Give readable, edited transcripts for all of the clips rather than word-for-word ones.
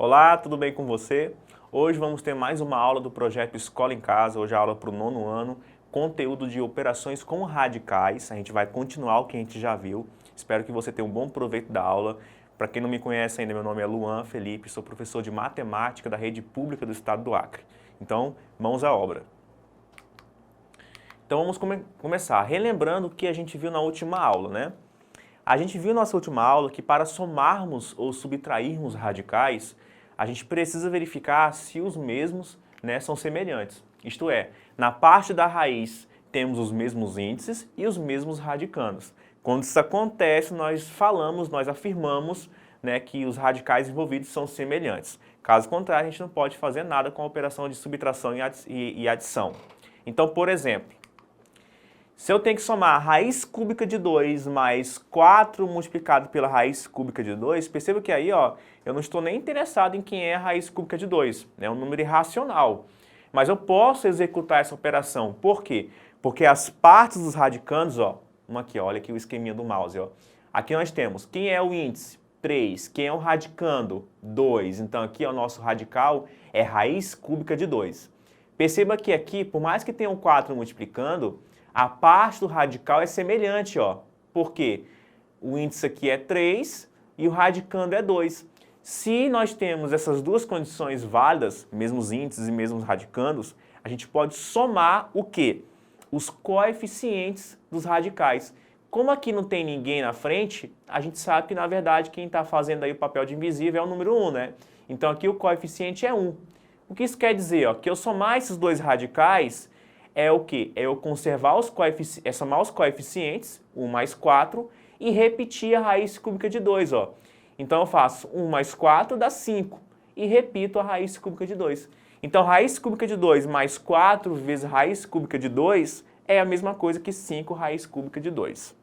Olá, tudo bem com você? Hoje vamos ter mais uma aula do projeto Escola em Casa, hoje a aula para o 9º ano, conteúdo de operações com radicais. A gente vai continuar o que a gente já viu. Espero que você tenha um bom proveito da aula. Para quem não me conhece ainda, meu nome é Luan Felipe, sou professor de matemática da rede pública do estado do Acre. Então, mãos à obra. Então vamos começar, relembrando o que a gente viu na última aula, né? A gente viu na nossa última aula que para somarmos ou subtrairmos radicais, a gente precisa verificar se os mesmos, né, são semelhantes. Isto é, na parte da raiz temos os mesmos índices e os mesmos radicandos. Quando isso acontece, nós afirmamos, né, que os radicais envolvidos são semelhantes. Caso contrário, a gente não pode fazer nada com a operação de subtração e adição. Então, por exemplo, se eu tenho que somar a raiz cúbica de 2 mais 4 multiplicado pela raiz cúbica de 2, perceba que aí, ó, eu não estou nem interessado em quem é a raiz cúbica de 2, é um número irracional. Mas eu posso executar essa operação. Por quê? Porque as partes dos radicandos, ó, aqui, ó, olha aqui o esqueminha do mouse, ó. Aqui nós temos quem é o índice, 3, quem é o radicando, 2. Então aqui, ó, o nosso radical é raiz cúbica de 2. Perceba que aqui, por mais que tenha um 4 multiplicando, a parte do radical é semelhante, ó. Por quê? O índice aqui é 3 e o radicando é 2. Se nós temos essas duas condições válidas, mesmos índices e mesmos radicandos, a gente pode somar o quê? Os coeficientes dos radicais. Como aqui não tem ninguém na frente, a gente sabe que, na verdade, quem está fazendo aí o papel de invisível é o número 1, né? Então aqui o coeficiente é 1. O que isso quer dizer? Ó? Que eu somar esses dois radicais é o quê? É eu conservar somar os coeficientes, 1 mais 4, e repetir a raiz cúbica de 2. Ó. Então eu faço 1 mais 4 dá 5, e repito a raiz cúbica de 2. Então raiz cúbica de 2 mais 4 vezes raiz cúbica de 2 é a mesma coisa que 5 raiz cúbica de 2.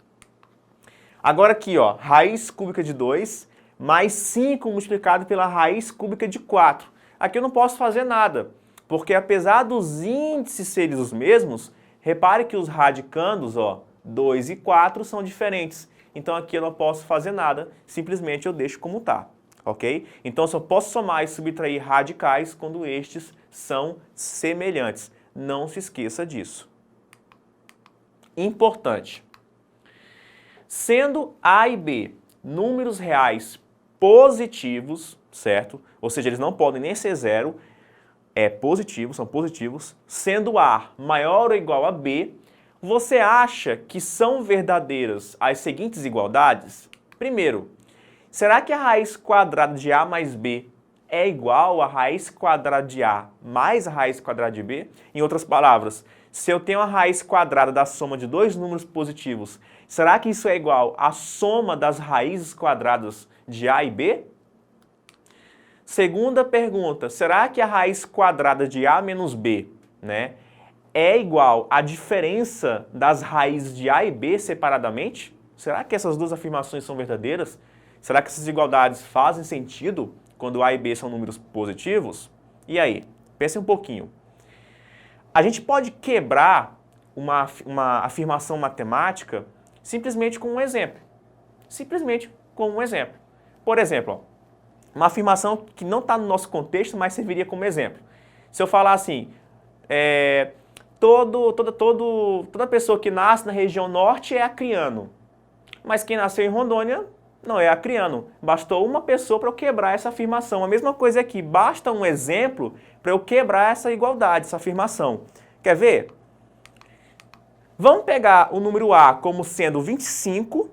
Agora aqui, ó, raiz cúbica de 2 mais 5 multiplicado pela raiz cúbica de 4. Aqui eu não posso fazer nada. Porque apesar dos índices serem os mesmos, repare que os radicandos, ó, 2 e 4, são diferentes. Então aqui eu não posso fazer nada, simplesmente eu deixo como está, ok? Então eu só posso somar e subtrair radicais quando estes são semelhantes. Não se esqueça disso. Importante. Sendo A e B números reais positivos, certo? Ou seja, eles não podem nem ser zero, são positivos, sendo A maior ou igual a B, você acha que são verdadeiras as seguintes igualdades? Primeiro, será que a raiz quadrada de A mais B é igual a raiz quadrada de A mais a raiz quadrada de B? Em outras palavras, se eu tenho a raiz quadrada da soma de dois números positivos, será que isso é igual à soma das raízes quadradas de A e B? Segunda pergunta, será que a raiz quadrada de A menos B, né, é igual à diferença das raízes de A e B separadamente? Será que essas duas afirmações são verdadeiras? Será que essas igualdades fazem sentido quando A e B são números positivos? E aí, pense um pouquinho. A gente pode quebrar uma afirmação matemática simplesmente com um exemplo. Simplesmente com um exemplo. Por exemplo, ó, uma afirmação que não está no nosso contexto, mas serviria como exemplo. Se eu falar assim, toda pessoa que nasce na região norte é acriano, mas quem nasceu em Rondônia não é acriano. Bastou uma pessoa para eu quebrar essa afirmação. A mesma coisa aqui, basta um exemplo para eu quebrar essa igualdade, essa afirmação. Quer ver? Vamos pegar o número A como sendo 25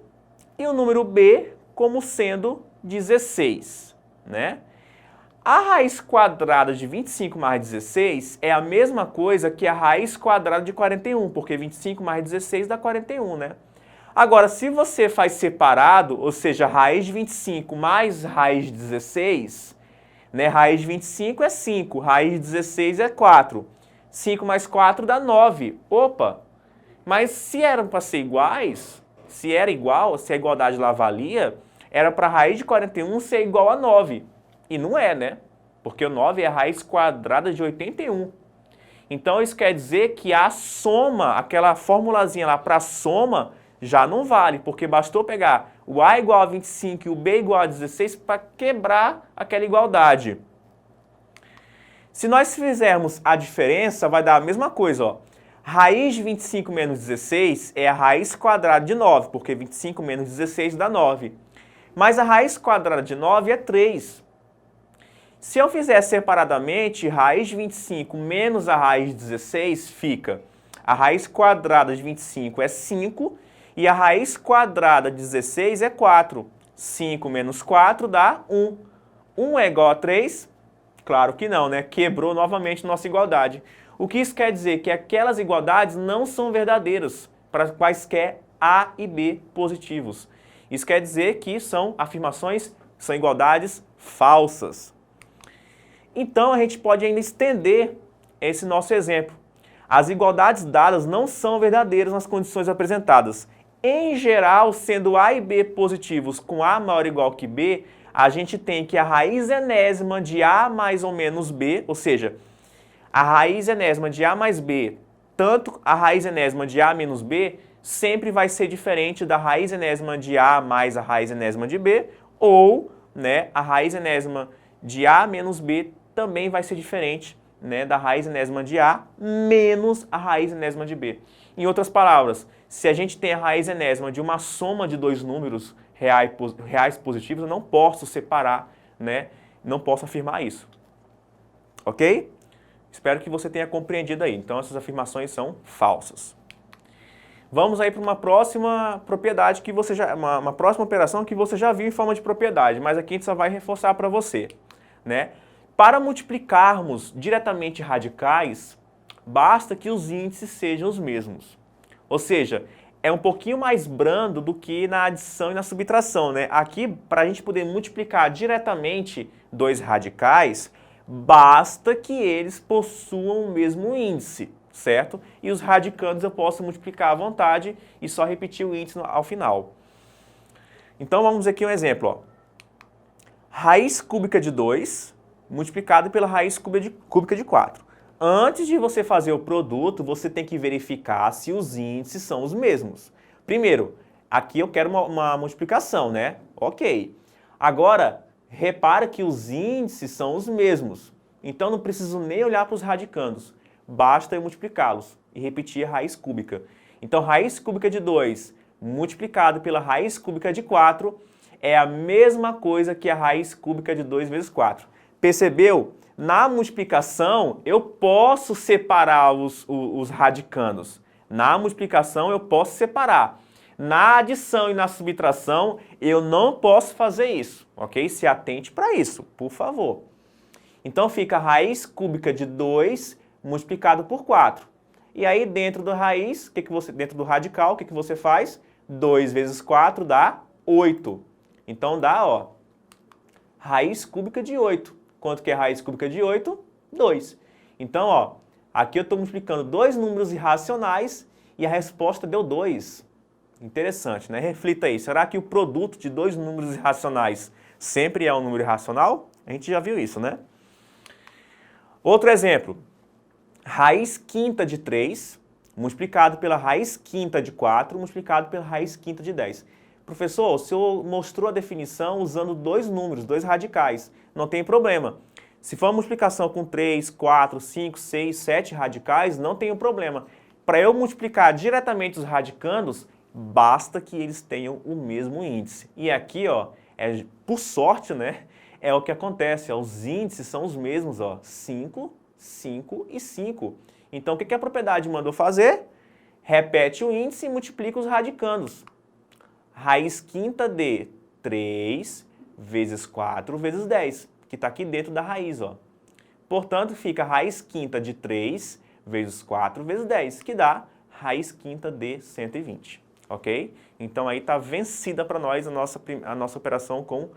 e o número B como sendo 16. Né? A raiz quadrada de 25 mais 16 é a mesma coisa que a raiz quadrada de 41, porque 25 mais 16 dá 41, né? Agora, se você faz separado, ou seja, raiz de 25 mais raiz de 16, né? Raiz de 25 é 5, raiz de 16 é 4. 5 mais 4 dá 9. Opa! Mas se eram para ser iguais, se era igual, se a igualdade lá valia, era para a raiz de 41 ser igual a 9. E não é, né? Porque o 9 é a raiz quadrada de 81. Então isso quer dizer que a soma, aquela formulazinha lá para soma, já não vale, porque bastou pegar o A igual a 25 e o B igual a 16 para quebrar aquela igualdade. Se nós fizermos a diferença, vai dar a mesma coisa, ó. Raiz de 25 menos 16 é a raiz quadrada de 9, porque 25 menos 16 dá 9. Mas a raiz quadrada de 9 é 3. Se eu fizer separadamente, raiz de 25 menos a raiz de 16 fica a raiz quadrada de 25 é 5 e a raiz quadrada de 16 é 4. 5 menos 4 dá 1. 1 é igual a 3? Claro que não, né? Quebrou novamente nossa igualdade. O que isso quer dizer? Que aquelas igualdades não são verdadeiras para quaisquer A e B positivos. Isso quer dizer que são afirmações, são igualdades falsas. Então a gente pode ainda estender esse nosso exemplo. As igualdades dadas não são verdadeiras nas condições apresentadas. Em geral, sendo A e B positivos com A maior ou igual que B, a gente tem que a raiz enésima de A mais ou menos B, ou seja, a raiz enésima de A mais B, tanto a raiz enésima de A menos B, sempre vai ser diferente da raiz enésima de A mais a raiz enésima de B, ou, né, a raiz enésima de A menos B também vai ser diferente, né, da raiz enésima de A menos a raiz enésima de B. Em outras palavras, se a gente tem a raiz enésima de uma soma de dois números reais positivos, eu não posso separar, né, não posso afirmar isso. Ok? Espero que você tenha compreendido aí. Então, essas afirmações são falsas. Vamos aí para uma próxima propriedade que você já, uma próxima operação que você já viu em forma de propriedade, mas aqui a gente só vai reforçar para você, né? Para multiplicarmos diretamente radicais, basta que os índices sejam os mesmos. Ou seja, é um pouquinho mais brando do que na adição e na subtração, né? Aqui, para a gente poder multiplicar diretamente dois radicais, basta que eles possuam o mesmo índice, certo? E os radicandos eu posso multiplicar à vontade e só repetir o índice ao final. Então vamos ver aqui um exemplo, ó. Raiz cúbica de 2 multiplicado pela raiz cúbica de 4. Antes de você fazer o produto, você tem que verificar se os índices são os mesmos. Primeiro, aqui eu quero uma multiplicação, né? Ok. Agora, repara que os índices são os mesmos. Então não preciso nem olhar para os radicandos. Basta eu multiplicá-los e repetir a raiz cúbica. Então, raiz cúbica de 2 multiplicado pela raiz cúbica de 4 é a mesma coisa que a raiz cúbica de 2 vezes 4. Percebeu? Na multiplicação, eu posso separar os radicandos. Na multiplicação, eu posso separar. Na adição e na subtração, eu não posso fazer isso, ok? Se atente para isso, por favor. Então, fica a raiz cúbica de 2 multiplicado por 4. E aí, dentro da raiz, dentro do radical, o que você faz? 2 vezes 4 dá 8. Então, dá, ó, raiz cúbica de 8. Quanto que é raiz cúbica de 8? 2. Então, ó, aqui eu estou multiplicando dois números irracionais e a resposta deu 2. Interessante, né? Reflita aí. Será que o produto de dois números irracionais sempre é um número irracional? A gente já viu isso, né? Outro exemplo. Raiz quinta de 3 multiplicado pela raiz quinta de 4 multiplicado pela raiz quinta de 10. Professor, o senhor mostrou a definição usando dois números, dois radicais. Não tem problema. Se for uma multiplicação com 3, 4, 5, 6, 7 radicais, não tem problema. Para eu multiplicar diretamente os radicandos, basta que eles tenham o mesmo índice. E aqui, ó, por sorte, né, é o que acontece. Ó, os índices são os mesmos, ó, 5, 5 e 5. Então, o que a propriedade mandou fazer? Repete o índice e multiplica os radicandos. Raiz quinta de 3 vezes 4 vezes 10, que está aqui dentro da raiz, ó. Portanto, fica raiz quinta de 3 vezes 4 vezes 10, que dá raiz quinta de 120, ok? Então, aí está vencida para nós a nossa operação com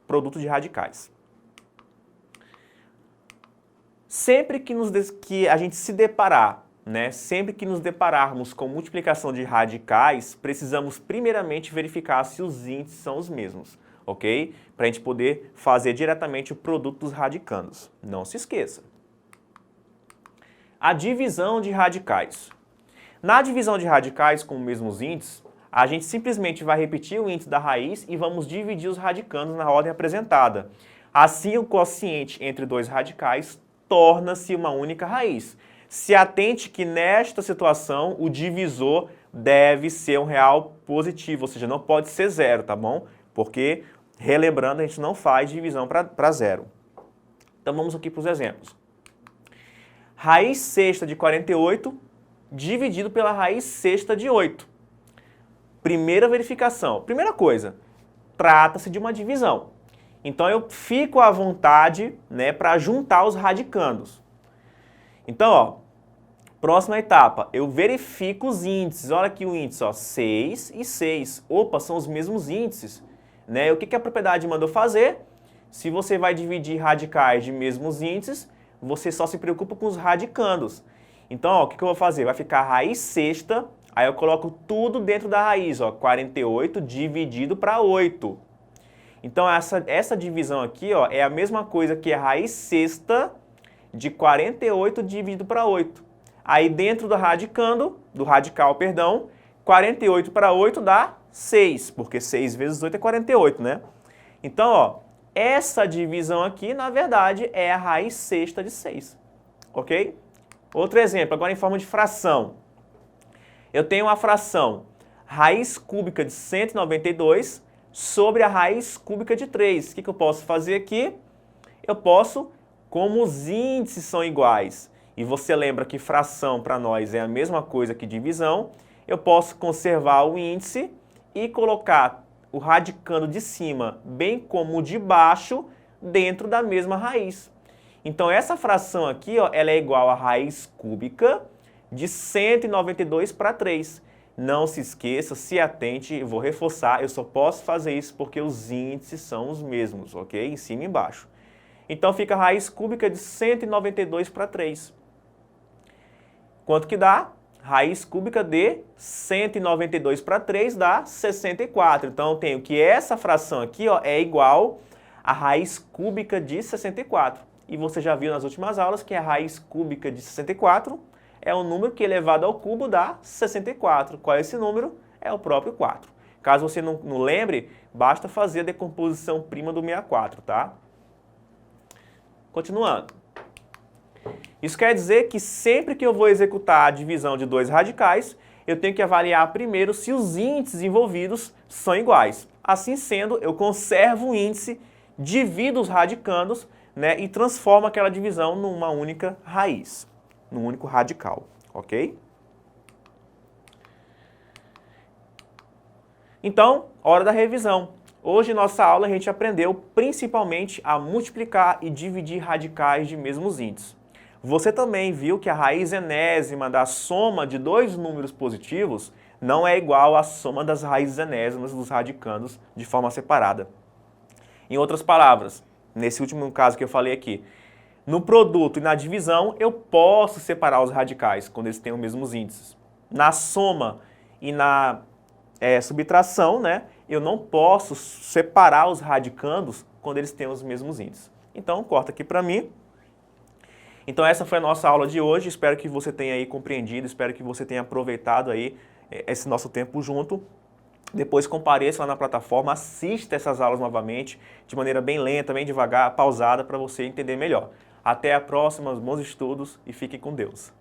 produto de radicais. Sempre que a gente se deparar, né, sempre que nos depararmos com multiplicação de radicais, precisamos primeiramente verificar se os índices são os mesmos, ok? Para a gente poder fazer diretamente o produto dos radicandos. Não se esqueça. A divisão de radicais. Na divisão de radicais com os mesmos índices, a gente simplesmente vai repetir o índice da raiz e vamos dividir os radicandos na ordem apresentada. Assim, o quociente entre dois radicais torna-se uma única raiz. Se atente que nesta situação o divisor deve ser um real positivo, ou seja, não pode ser zero, tá bom? Porque, relembrando, a gente não faz divisão para zero. Então vamos aqui para os exemplos. Raiz sexta de 48 dividido pela raiz sexta de 8. Primeira verificação. Primeira coisa, trata-se de uma divisão. Então eu fico à vontade, né, para juntar os radicandos. Então, ó, próxima etapa, eu verifico os índices. Olha aqui o índice, ó, 6 e 6. Opa, são os mesmos índices. Né? O que a propriedade mandou fazer? Se você vai dividir radicais de mesmos índices, você só se preocupa com os radicandos. Então, ó, o que eu vou fazer? Vai ficar a raiz sexta, aí eu coloco tudo dentro da raiz, ó, 48 dividido para 8. Então, essa divisão aqui, ó, é a mesma coisa que a raiz sexta de 48 dividido para 8. Aí, dentro do radical, 48 para 8 dá 6, porque 6 vezes 8 é 48, né? Então, ó, essa divisão aqui, na verdade, é a raiz sexta de 6, ok? Outro exemplo, agora em forma de fração. Eu tenho uma fração raiz cúbica de 192 sobre a raiz cúbica de 3. O que eu posso fazer aqui? Eu posso, como os índices são iguais, e você lembra que fração para nós é a mesma coisa que divisão, eu posso conservar o índice e colocar o radicando de cima, bem como o de baixo, dentro da mesma raiz. Então essa fração aqui, ó, ela é igual à raiz cúbica de 192 para 3. Não se esqueça, se atente, eu vou reforçar, eu só posso fazer isso porque os índices são os mesmos, ok? Em cima e embaixo. Então fica a raiz cúbica de 192 para 3. Quanto que dá? Raiz cúbica de 192 para 3 dá 64. Então eu tenho que essa fração aqui, ó, é igual à raiz cúbica de 64. E você já viu nas últimas aulas que a raiz cúbica de 64 é um número que elevado ao cubo dá 64. Qual é esse número? É o próprio 4. Caso você não lembre, basta fazer a decomposição prima do 64, tá? Continuando. Isso quer dizer que sempre que eu vou executar a divisão de dois radicais, eu tenho que avaliar primeiro se os índices envolvidos são iguais. Assim sendo, eu conservo o índice, divido os radicandos, né, e transformo aquela divisão numa única raiz, num único radical, ok? Então, hora da revisão. Hoje, nossa aula, a gente aprendeu principalmente a multiplicar e dividir radicais de mesmos índices. Você também viu que a raiz enésima da soma de dois números positivos não é igual à soma das raízes enésimas dos radicandos de forma separada. Em outras palavras, nesse último caso que eu falei aqui, no produto e na divisão eu posso separar os radicais quando eles têm os mesmos índices. Na soma e na subtração, né, eu não posso separar os radicandos quando eles têm os mesmos índices. Então, corta aqui para mim. Então essa foi a nossa aula de hoje, espero que você tenha aí compreendido, espero que você tenha aproveitado aí esse nosso tempo junto. Depois compareça lá na plataforma, assista essas aulas novamente, de maneira bem lenta, bem devagar, pausada, para você entender melhor. Até a próxima, bons estudos e fiquem com Deus.